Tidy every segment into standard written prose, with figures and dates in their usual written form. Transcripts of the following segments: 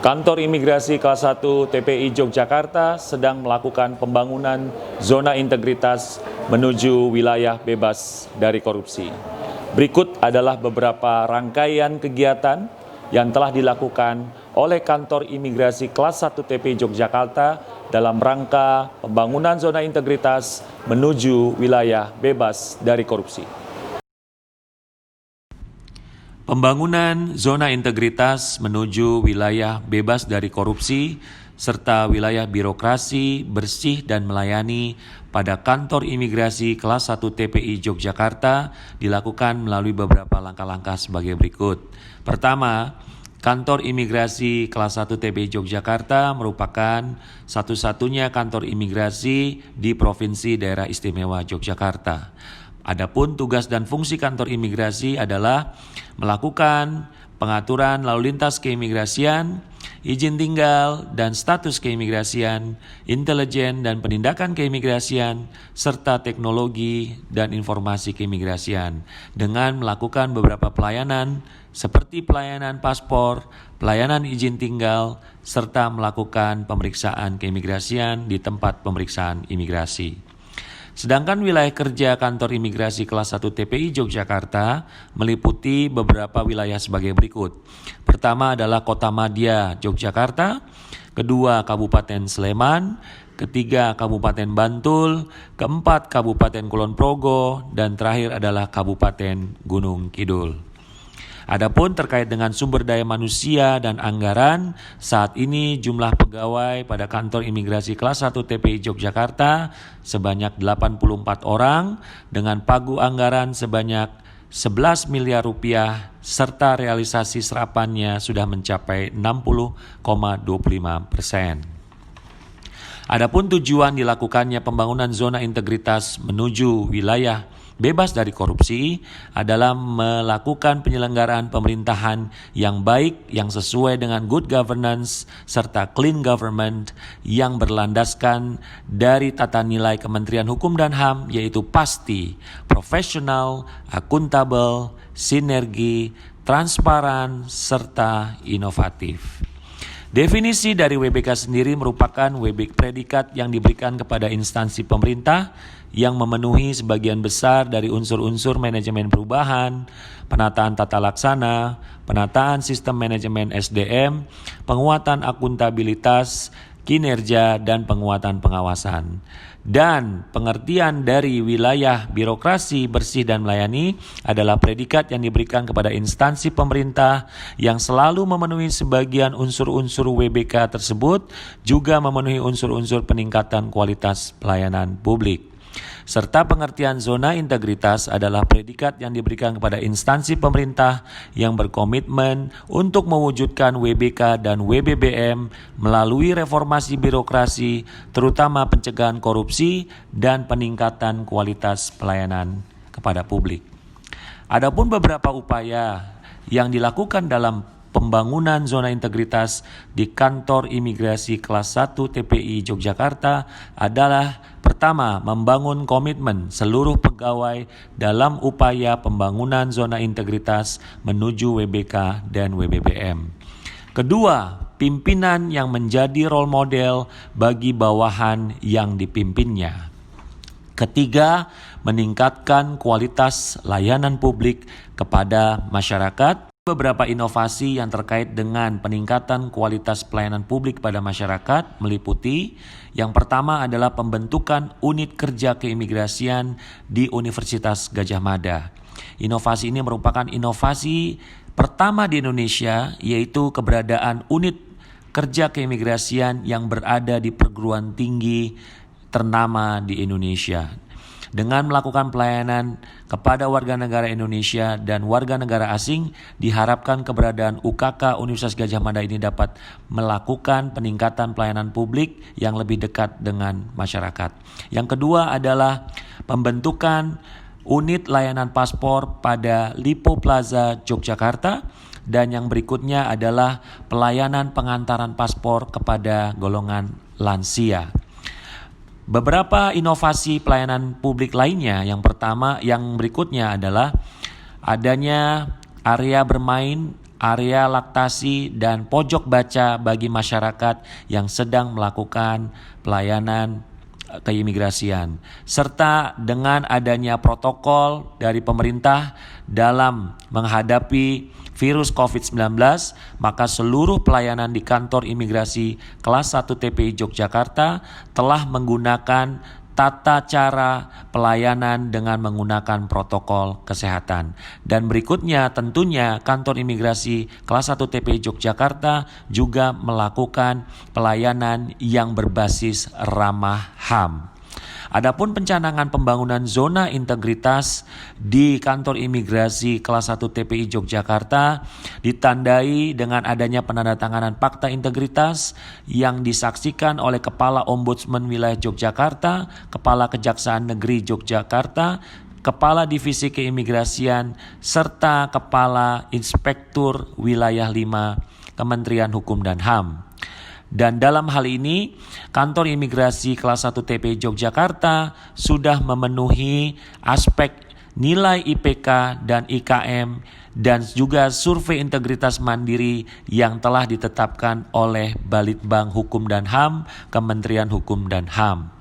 Kantor Imigrasi Kelas 1 TPI Yogyakarta sedang melakukan pembangunan zona integritas menuju wilayah bebas dari korupsi. Berikut adalah beberapa rangkaian kegiatan yang telah dilakukan oleh Kantor Imigrasi Kelas 1 TPI Yogyakarta dalam rangka pembangunan zona integritas menuju wilayah bebas dari korupsi. Pembangunan zona integritas menuju wilayah bebas dari korupsi serta wilayah birokrasi bersih dan melayani pada Kantor Imigrasi Kelas 1 TPI Yogyakarta dilakukan melalui beberapa langkah-langkah sebagai berikut. Pertama, Kantor Imigrasi Kelas 1 TPI Yogyakarta merupakan satu-satunya kantor imigrasi di Provinsi Daerah Istimewa Yogyakarta. Adapun tugas dan fungsi kantor imigrasi adalah melakukan pengaturan lalu lintas keimigrasian, izin tinggal dan status keimigrasian, intelijen dan penindakan keimigrasian, serta teknologi dan informasi keimigrasian dengan melakukan beberapa pelayanan seperti pelayanan paspor, pelayanan izin tinggal, serta melakukan pemeriksaan keimigrasian di tempat pemeriksaan imigrasi. Sedangkan wilayah kerja Kantor Imigrasi Kelas 1 TPI Yogyakarta meliputi beberapa wilayah sebagai berikut. Pertama adalah Kota Madya, Yogyakarta. Kedua, Kabupaten Sleman. Ketiga, Kabupaten Bantul. Keempat, Kabupaten Kulon Progo. Dan terakhir adalah Kabupaten Gunung Kidul. Adapun terkait dengan sumber daya manusia dan anggaran, saat ini jumlah pegawai pada Kantor Imigrasi Kelas 1 TPI Yogyakarta sebanyak 84 orang dengan pagu anggaran sebanyak 11 miliar rupiah serta realisasi serapannya sudah mencapai 60,25%. Adapun tujuan dilakukannya pembangunan zona integritas menuju wilayah bebas dari korupsi adalah melakukan penyelenggaraan pemerintahan yang baik, yang sesuai dengan good governance, serta clean government yang berlandaskan dari tata nilai Kementerian Hukum dan HAM, yaitu pasti, profesional, akuntabel, sinergi, transparan, serta inovatif. Definisi dari WBK sendiri merupakan predikat yang diberikan kepada instansi pemerintah yang memenuhi sebagian besar dari unsur-unsur manajemen perubahan, penataan tata laksana, penataan sistem manajemen SDM, penguatan akuntabilitas, kinerja, dan penguatan pengawasan. Dan pengertian dari wilayah birokrasi bersih dan melayani adalah predikat yang diberikan kepada instansi pemerintah yang selalu memenuhi sebagian unsur-unsur WBK tersebut, juga memenuhi unsur-unsur peningkatan kualitas pelayanan publik. Serta pengertian zona integritas adalah predikat yang diberikan kepada instansi pemerintah yang berkomitmen untuk mewujudkan WBK dan WBBM melalui reformasi birokrasi, terutama pencegahan korupsi dan peningkatan kualitas pelayanan kepada publik. Adapun beberapa upaya yang dilakukan dalam pembangunan zona integritas di Kantor Imigrasi Kelas 1 TPI Yogyakarta adalah pertama, membangun komitmen seluruh pegawai dalam upaya pembangunan zona integritas menuju WBK dan WBBM. Kedua, pimpinan yang menjadi role model bagi bawahan yang dipimpinnya. Ketiga, meningkatkan kualitas layanan publik kepada masyarakat. Beberapa inovasi yang terkait dengan peningkatan kualitas pelayanan publik pada masyarakat meliputi yang pertama adalah pembentukan unit kerja keimigrasian di Universitas Gadjah Mada. Inovasi ini merupakan inovasi pertama di Indonesia, yaitu keberadaan unit kerja keimigrasian yang berada di perguruan tinggi ternama di Indonesia. Dengan melakukan pelayanan kepada warga negara Indonesia dan warga negara asing, diharapkan keberadaan UKK Universitas Gadjah Mada ini dapat melakukan peningkatan pelayanan publik yang lebih dekat dengan masyarakat. Yang kedua adalah pembentukan unit layanan paspor pada Lipo Plaza Yogyakarta, dan yang berikutnya adalah pelayanan pengantaran paspor kepada golongan lansia. Beberapa inovasi pelayanan publik lainnya, yang berikutnya adalah adanya area bermain area laktasi, dan pojok baca bagi masyarakat yang sedang melakukan pelayanan keimigrasian, serta dengan adanya protokol dari pemerintah dalam menghadapi virus COVID-19, maka seluruh pelayanan di kantor imigrasi kelas 1 TPI Yogyakarta telah menggunakan tata cara pelayanan dengan menggunakan protokol kesehatan. Dan berikutnya tentunya kantor imigrasi kelas 1 TPI Yogyakarta juga melakukan pelayanan yang berbasis ramah HAM. Adapun pencanangan pembangunan zona integritas di kantor imigrasi kelas 1 TPI Yogyakarta ditandai dengan adanya penandatanganan fakta integritas yang disaksikan oleh Kepala Ombudsman Wilayah Yogyakarta, Kepala Kejaksaan Negeri Yogyakarta, Kepala Divisi Keimigrasian, serta Kepala Inspektur Wilayah 5 Kementerian Hukum dan HAM. Dan dalam hal ini, kantor imigrasi kelas 1 TPI Yogyakarta sudah memenuhi aspek nilai IPK dan IKM dan juga survei integritas mandiri yang telah ditetapkan oleh Balitbang Hukum dan HAM, Kementerian Hukum dan HAM.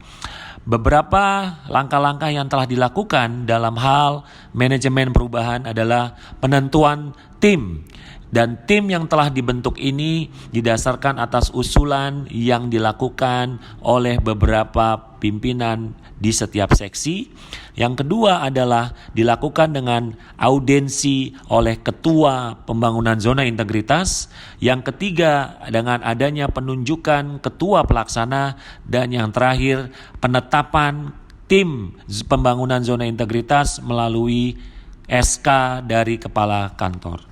Beberapa langkah-langkah yang telah dilakukan dalam hal manajemen perubahan adalah penentuan tim. Dan tim yang telah dibentuk ini didasarkan atas usulan yang dilakukan oleh beberapa pimpinan di setiap seksi. Yang kedua adalah dilakukan dengan audiensi oleh Ketua Pembangunan Zona Integritas. Yang ketiga dengan adanya penunjukan Ketua Pelaksana. Dan yang terakhir penetapan tim Pembangunan Zona Integritas melalui SK dari Kepala Kantor.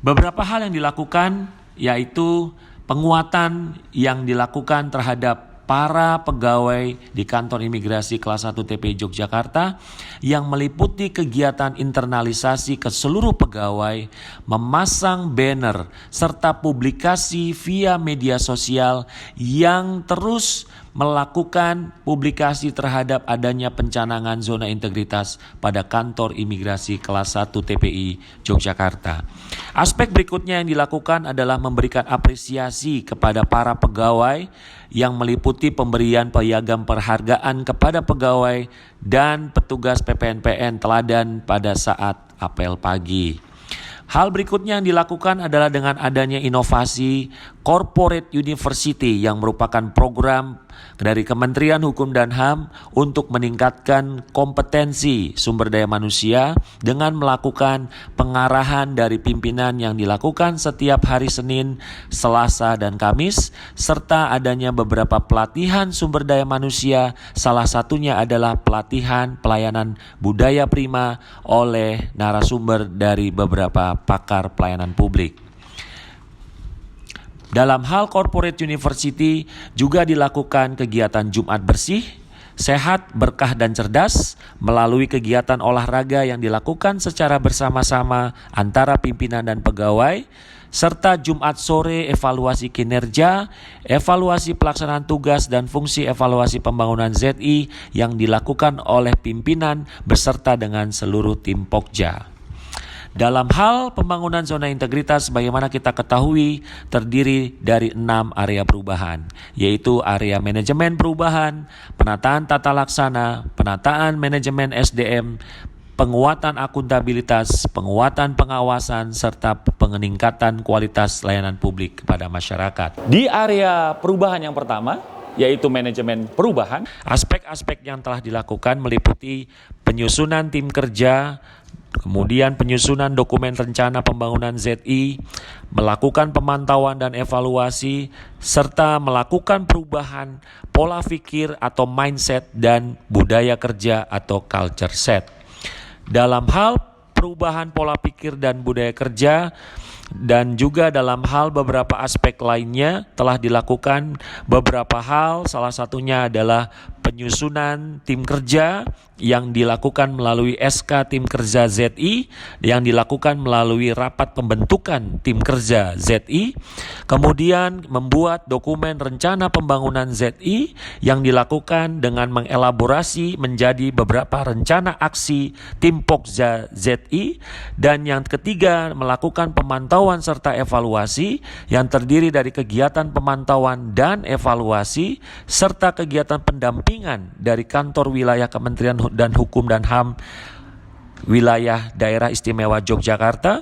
Beberapa hal yang dilakukan yaitu penguatan yang dilakukan terhadap para pegawai di kantor imigrasi kelas 1 TPI Yogyakarta yang meliputi kegiatan internalisasi ke seluruh pegawai, memasang banner serta publikasi via media sosial yang terus melakukan publikasi terhadap adanya pencanangan zona integritas pada kantor imigrasi kelas 1 TPI Yogyakarta. Aspek berikutnya yang dilakukan adalah memberikan apresiasi kepada para pegawai yang meliputi pemberian piagam penghargaan kepada pegawai dan petugas PPNPN teladan pada saat apel pagi. Hal berikutnya yang dilakukan adalah dengan adanya inovasi Corporate University yang merupakan program dari Kementerian Hukum dan HAM untuk meningkatkan kompetensi sumber daya manusia dengan melakukan pengarahan dari pimpinan yang dilakukan setiap hari Senin, Selasa, dan Kamis, serta adanya beberapa pelatihan sumber daya manusia, salah satunya adalah pelatihan pelayanan budaya prima oleh narasumber dari beberapa pakar pelayanan publik. Dalam hal Corporate University juga dilakukan kegiatan Jumat bersih, sehat, berkah, dan cerdas melalui kegiatan olahraga yang dilakukan secara bersama-sama antara pimpinan dan pegawai, serta Jumat sore evaluasi kinerja, evaluasi pelaksanaan tugas, dan fungsi evaluasi pembangunan ZI yang dilakukan oleh pimpinan beserta dengan seluruh tim Pokja. Dalam hal pembangunan zona integritas, bagaimana kita ketahui terdiri dari 6 area perubahan, yaitu area manajemen perubahan, penataan tata laksana, penataan manajemen SDM, penguatan akuntabilitas, penguatan pengawasan, serta peningkatan kualitas layanan publik kepada masyarakat. Di area perubahan yang pertama, yaitu manajemen perubahan, aspek-aspek yang telah dilakukan meliputi penyusunan tim kerja, kemudian penyusunan dokumen rencana pembangunan ZI, melakukan pemantauan dan evaluasi, serta melakukan perubahan pola pikir atau mindset dan budaya kerja atau culture set. Dalam hal perubahan pola pikir dan budaya kerja, dan juga dalam hal beberapa aspek lainnya telah dilakukan beberapa hal, salah satunya adalah penyusunan tim kerja yang dilakukan melalui SK Tim Kerja ZI, yang dilakukan melalui rapat pembentukan tim kerja ZI, kemudian membuat dokumen rencana pembangunan ZI yang dilakukan dengan mengelaborasi menjadi beberapa rencana aksi tim Pokja ZI, dan yang ketiga melakukan pemantauan serta evaluasi yang terdiri dari kegiatan pemantauan dan evaluasi serta kegiatan pendampingan dari kantor wilayah Kementerian dan Hukum dan HAM wilayah Daerah Istimewa Yogyakarta,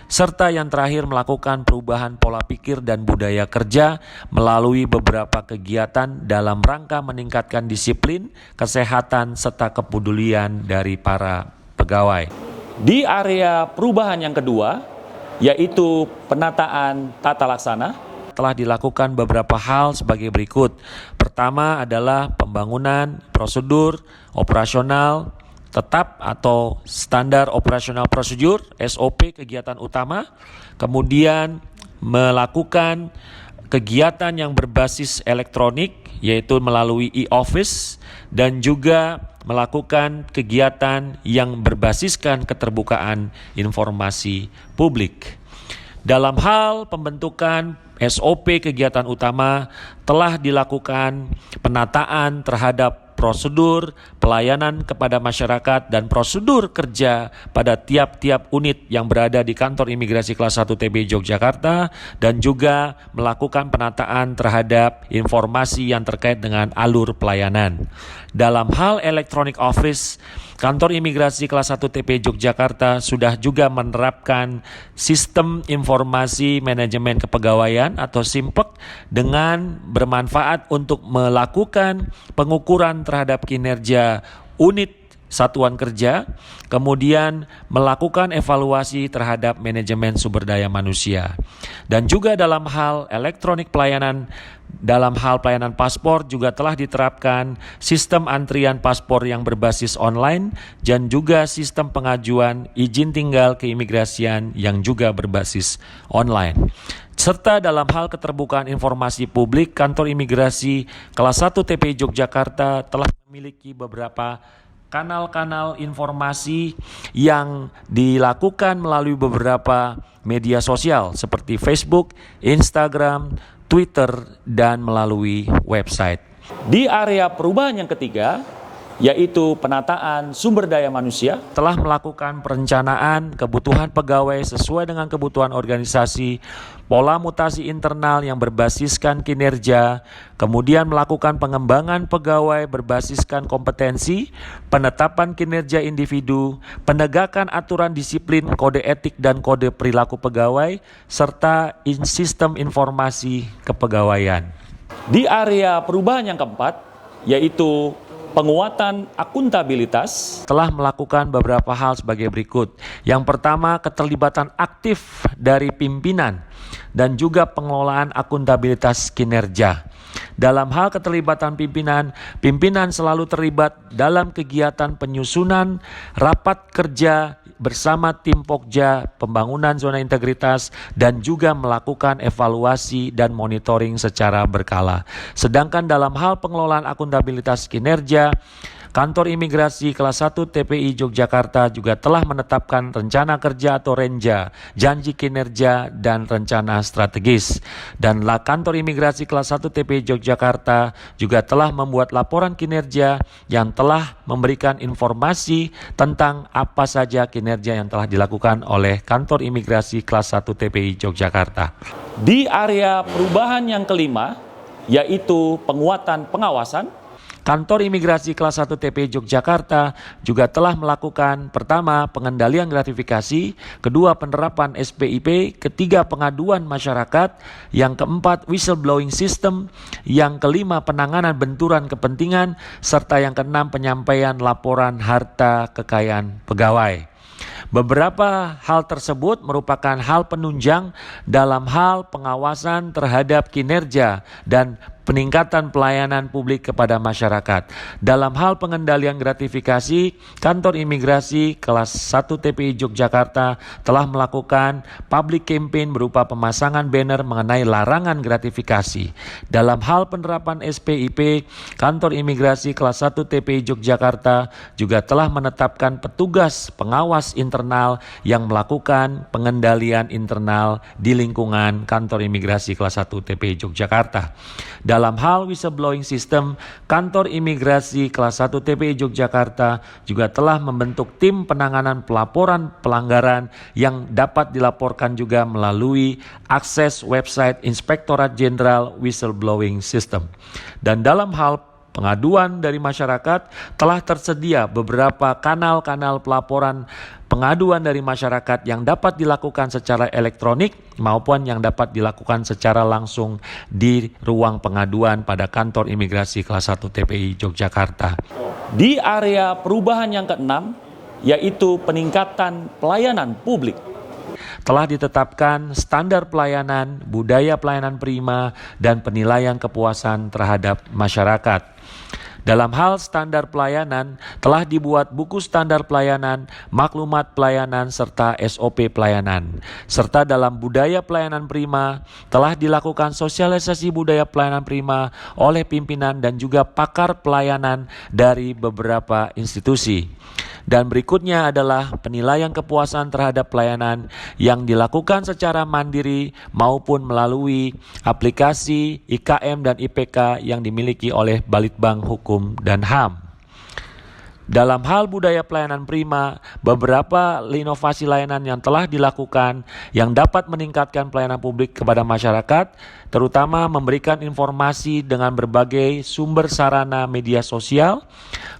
serta yang terakhir melakukan perubahan pola pikir dan budaya kerja melalui beberapa kegiatan dalam rangka meningkatkan disiplin, kesehatan, serta kepedulian dari para pegawai. Di area perubahan yang kedua, yaitu penataan tata laksana, telah dilakukan beberapa hal sebagai berikut. Pertama adalah pembangunan prosedur operasional tetap atau standar operasional prosedur SOP kegiatan utama, kemudian melakukan kegiatan yang berbasis elektronik yaitu melalui e-office, dan juga melakukan kegiatan yang berbasiskan keterbukaan informasi publik. Dalam hal pembentukan SOP kegiatan utama, telah dilakukan penataan terhadap prosedur pelayanan kepada masyarakat dan prosedur kerja pada tiap-tiap unit yang berada di kantor imigrasi kelas 1 TPI Yogyakarta, dan juga melakukan penataan terhadap informasi yang terkait dengan alur pelayanan. Dalam hal electronic office, kantor imigrasi kelas 1 TPI Yogyakarta sudah juga menerapkan sistem informasi manajemen kepegawaian atau SIMPEK dengan bermanfaat untuk melakukan pengukuran terhadap kinerja unit satuan kerja, kemudian melakukan evaluasi terhadap manajemen sumber daya manusia. Dan juga dalam hal elektronik pelayanan, dalam hal pelayanan paspor juga telah diterapkan sistem antrian paspor yang berbasis online, dan juga sistem pengajuan izin tinggal keimigrasian yang juga berbasis online. Serta dalam hal keterbukaan informasi publik, kantor imigrasi kelas 1 TPI Yogyakarta telah memiliki beberapa kanal-kanal informasi yang dilakukan melalui beberapa media sosial seperti Facebook, Instagram, Twitter, dan melalui website. Di area perubahan yang ketiga, yaitu penataan sumber daya manusia, telah melakukan perencanaan kebutuhan pegawai sesuai dengan kebutuhan organisasi, pola mutasi internal yang berbasiskan kinerja, kemudian melakukan pengembangan pegawai berbasiskan kompetensi, penetapan kinerja individu, penegakan aturan disiplin, kode etik dan kode perilaku pegawai, serta sistem informasi kepegawaian. Di area perubahan yang keempat, yaitu penguatan akuntabilitas, telah melakukan beberapa hal sebagai berikut. Yang pertama, keterlibatan aktif dari pimpinan dan juga pengelolaan akuntabilitas kinerja. Dalam hal keterlibatan pimpinan, pimpinan selalu terlibat dalam kegiatan penyusunan rapat kerja bersama tim Pokja, pembangunan zona integritas, dan juga melakukan evaluasi dan monitoring secara berkala. Sedangkan dalam hal pengelolaan akuntabilitas kinerja, kantor imigrasi kelas 1 TPI Yogyakarta juga telah menetapkan rencana kerja atau renja, janji kinerja, dan rencana strategis. Dan kantor imigrasi kelas 1 TPI Yogyakarta juga telah membuat laporan kinerja yang telah memberikan informasi tentang apa saja kinerja yang telah dilakukan oleh kantor imigrasi kelas 1 TPI Yogyakarta. Di area perubahan yang kelima, yaitu penguatan pengawasan, kantor imigrasi kelas 1 TPI Yogyakarta juga telah melakukan pertama, pengendalian gratifikasi, kedua, penerapan SPIP, ketiga, pengaduan masyarakat, yang keempat, whistleblowing system, yang kelima, penanganan benturan kepentingan, serta yang keenam, penyampaian laporan harta kekayaan pegawai. Beberapa hal tersebut merupakan hal penunjang dalam hal pengawasan terhadap kinerja dan peningkatan pelayanan publik kepada masyarakat. Dalam hal pengendalian gratifikasi, Kantor Imigrasi Kelas 1 TPI Yogyakarta telah melakukan public campaign berupa pemasangan banner mengenai larangan gratifikasi. Dalam hal penerapan SPIP, Kantor Imigrasi Kelas 1 TPI Yogyakarta juga telah menetapkan petugas pengawas internal yang melakukan pengendalian internal di lingkungan Kantor Imigrasi Kelas 1 TPI Yogyakarta. Dalam hal whistleblowing system, Kantor Imigrasi Kelas 1 TPI Yogyakarta juga telah membentuk tim penanganan pelaporan pelanggaran yang dapat dilaporkan juga melalui akses website Inspektorat Jenderal Whistleblowing System. Dan dalam hal pengaduan dari masyarakat, telah tersedia beberapa kanal-kanal pelaporan pengaduan dari masyarakat yang dapat dilakukan secara elektronik maupun yang dapat dilakukan secara langsung di ruang pengaduan pada Kantor Imigrasi Kelas 1 TPI Yogyakarta. Di area perubahan yang keenam, yaitu peningkatan pelayanan publik, telah ditetapkan standar pelayanan, budaya pelayanan prima, dan penilaian kepuasan terhadap masyarakat. Dalam hal standar pelayanan, telah dibuat buku standar pelayanan, maklumat pelayanan, serta SOP pelayanan. Serta dalam budaya pelayanan prima, telah dilakukan sosialisasi budaya pelayanan prima oleh pimpinan dan juga pakar pelayanan dari beberapa institusi. Dan berikutnya adalah penilaian kepuasan terhadap pelayanan yang dilakukan secara mandiri maupun melalui aplikasi IKM dan IPK yang dimiliki oleh Balitbang Hukum dan HAM. Dalam hal budaya pelayanan prima, beberapa inovasi layanan yang telah dilakukan yang dapat meningkatkan pelayanan publik kepada masyarakat, terutama memberikan informasi dengan berbagai sumber sarana media sosial,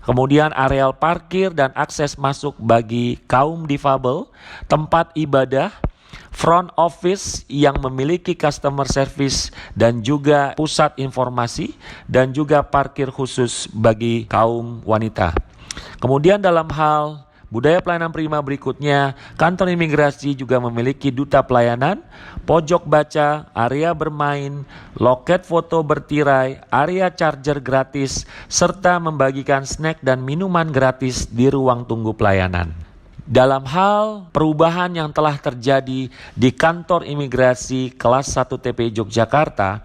kemudian areal parkir dan akses masuk bagi kaum difabel, tempat ibadah, front office yang memiliki customer service dan juga pusat informasi, dan juga parkir khusus bagi kaum wanita. Kemudian dalam hal budaya pelayanan prima berikutnya, Kantor Imigrasi juga memiliki duta pelayanan, pojok baca, area bermain, loket foto bertirai, area charger gratis, serta membagikan snack dan minuman gratis di ruang tunggu pelayanan. Dalam hal perubahan yang telah terjadi di Kantor Imigrasi Kelas 1 TPI Yogyakarta,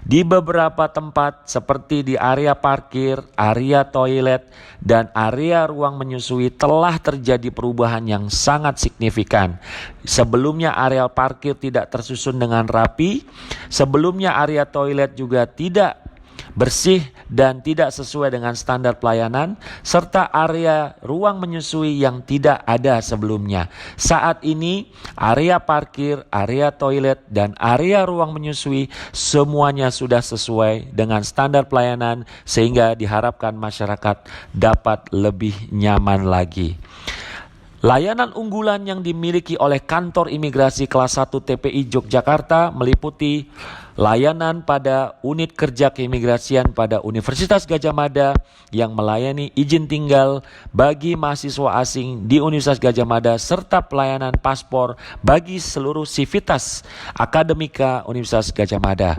di beberapa tempat seperti di area parkir, area toilet, dan area ruang menyusui telah terjadi perubahan yang sangat signifikan. Sebelumnya area parkir tidak tersusun dengan rapi, sebelumnya area toilet juga tidak bersih dan tidak sesuai dengan standar pelayanan, serta area ruang menyusui yang tidak ada sebelumnya. Saat ini area parkir, area toilet, dan area ruang menyusui semuanya sudah sesuai dengan standar pelayanan sehingga diharapkan masyarakat dapat lebih nyaman lagi. Layanan unggulan yang dimiliki oleh Kantor Imigrasi Kelas 1 TPI Yogyakarta meliputi layanan pada unit kerja keimigrasian pada Universitas Gadjah Mada yang melayani izin tinggal bagi mahasiswa asing di Universitas Gadjah Mada serta pelayanan paspor bagi seluruh sivitas akademika Universitas Gadjah Mada.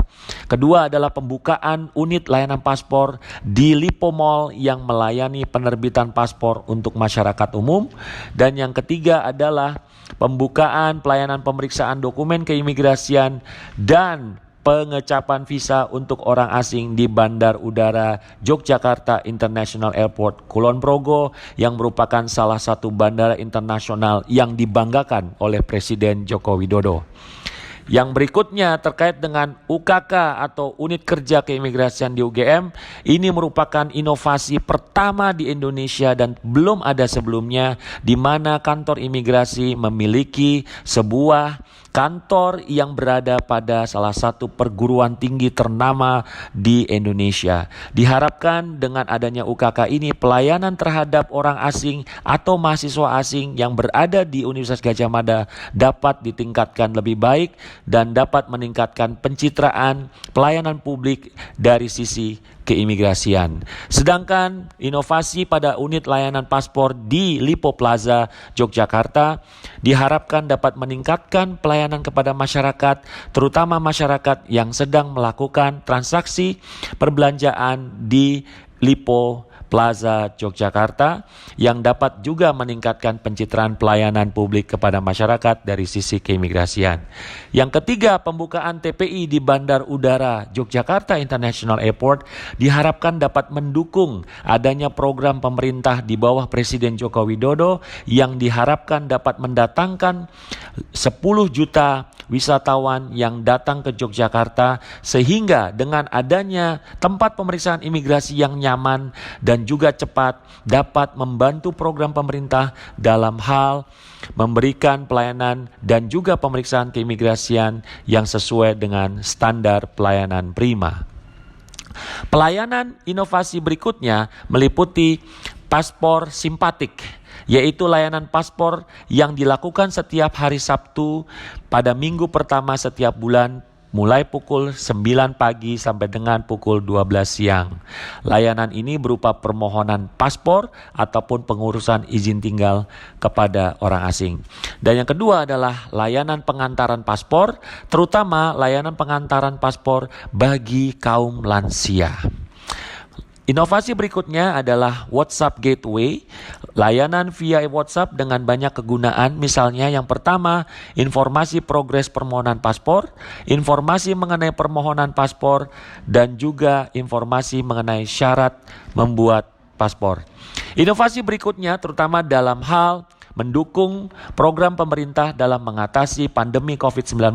Kedua adalah pembukaan unit layanan paspor di Lipo Mall yang melayani penerbitan paspor untuk masyarakat umum. Dan yang ketiga adalah pembukaan pelayanan pemeriksaan dokumen keimigrasian dan pengecapan visa untuk orang asing di Bandar Udara Yogyakarta International Airport Kulon Progo yang merupakan salah satu bandara internasional yang dibanggakan oleh Presiden Joko Widodo. Yang berikutnya terkait dengan UKK atau Unit Kerja Keimigrasian di UGM, ini merupakan inovasi pertama di Indonesia dan belum ada sebelumnya di mana kantor imigrasi memiliki sebuah kantor yang berada pada salah satu perguruan tinggi ternama di Indonesia. Diharapkan dengan adanya UKK ini pelayanan terhadap orang asing atau mahasiswa asing yang berada di Universitas Gadjah Mada dapat ditingkatkan lebih baik dan dapat meningkatkan pencitraan pelayanan publik dari sisi keimigrasian. Sedangkan inovasi pada unit layanan paspor di Lipo Plaza, Yogyakarta diharapkan dapat meningkatkan pelayanan kepada masyarakat, terutama masyarakat yang sedang melakukan transaksi perbelanjaan di Lipo Plaza Yogyakarta yang dapat juga meningkatkan pencitraan pelayanan publik kepada masyarakat dari sisi keimigrasian. Yang ketiga, pembukaan TPI di Bandar Udara Yogyakarta International Airport diharapkan dapat mendukung adanya program pemerintah di bawah Presiden Joko Widodo yang diharapkan dapat mendatangkan 10 juta wisatawan yang datang ke Yogyakarta, sehingga dengan adanya tempat pemeriksaan imigrasi yang nyaman dan juga cepat dapat membantu program pemerintah dalam hal memberikan pelayanan dan juga pemeriksaan keimigrasian yang sesuai dengan standar pelayanan prima. Pelayanan inovasi berikutnya meliputi paspor simpatik, yaitu layanan paspor yang dilakukan setiap hari Sabtu pada minggu pertama setiap bulan mulai pukul 9 pagi sampai dengan pukul 12 siang. Layanan ini berupa permohonan paspor ataupun pengurusan izin tinggal kepada orang asing. Dan yang kedua adalah layanan pengantaran paspor, terutama layanan pengantaran paspor bagi kaum lansia. Inovasi berikutnya adalah WhatsApp Gateway, layanan via WhatsApp dengan banyak kegunaan. Misalnya yang pertama, informasi progres permohonan paspor, informasi mengenai permohonan paspor, dan juga informasi mengenai syarat membuat paspor. Inovasi berikutnya terutama dalam hal mendukung program pemerintah dalam mengatasi pandemi COVID-19,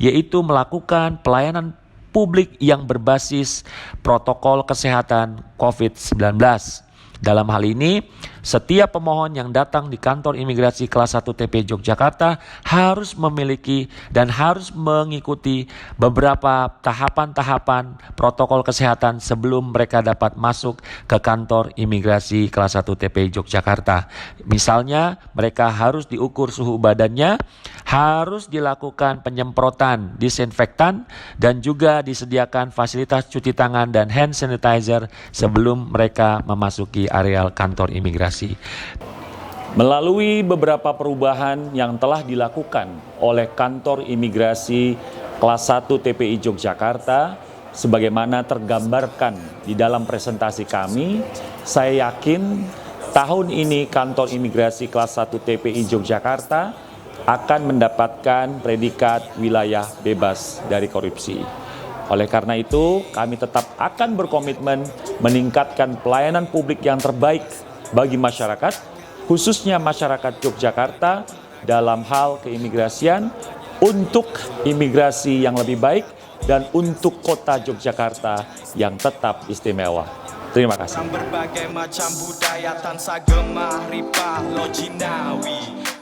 yaitu melakukan pelayanan publik yang berbasis protokol kesehatan COVID-19. Dalam hal ini, setiap pemohon yang datang di kantor imigrasi kelas 1 TP Yogyakarta harus memiliki dan harus mengikuti beberapa tahapan-tahapan protokol kesehatan sebelum mereka dapat masuk ke kantor imigrasi kelas 1 TP Yogyakarta. Misalnya, mereka harus diukur suhu badannya, harus dilakukan penyemprotan disinfektan, dan juga disediakan fasilitas cuci tangan dan hand sanitizer sebelum mereka memasuki areal kantor imigrasi. Melalui beberapa perubahan yang telah dilakukan oleh kantor imigrasi kelas 1 TPI Yogyakarta, sebagaimana tergambarkan di dalam presentasi kami, saya yakin tahun ini kantor imigrasi kelas 1 TPI Yogyakarta akan mendapatkan predikat wilayah bebas dari korupsi. Oleh karena itu, kami tetap akan berkomitmen meningkatkan pelayanan publik yang terbaik bagi masyarakat, khususnya masyarakat Yogyakarta dalam hal keimigrasian, untuk imigrasi yang lebih baik dan untuk kota Yogyakarta yang tetap istimewa. Terima kasih. Berbagai macam budaya tansa gemah ripah lojinawi.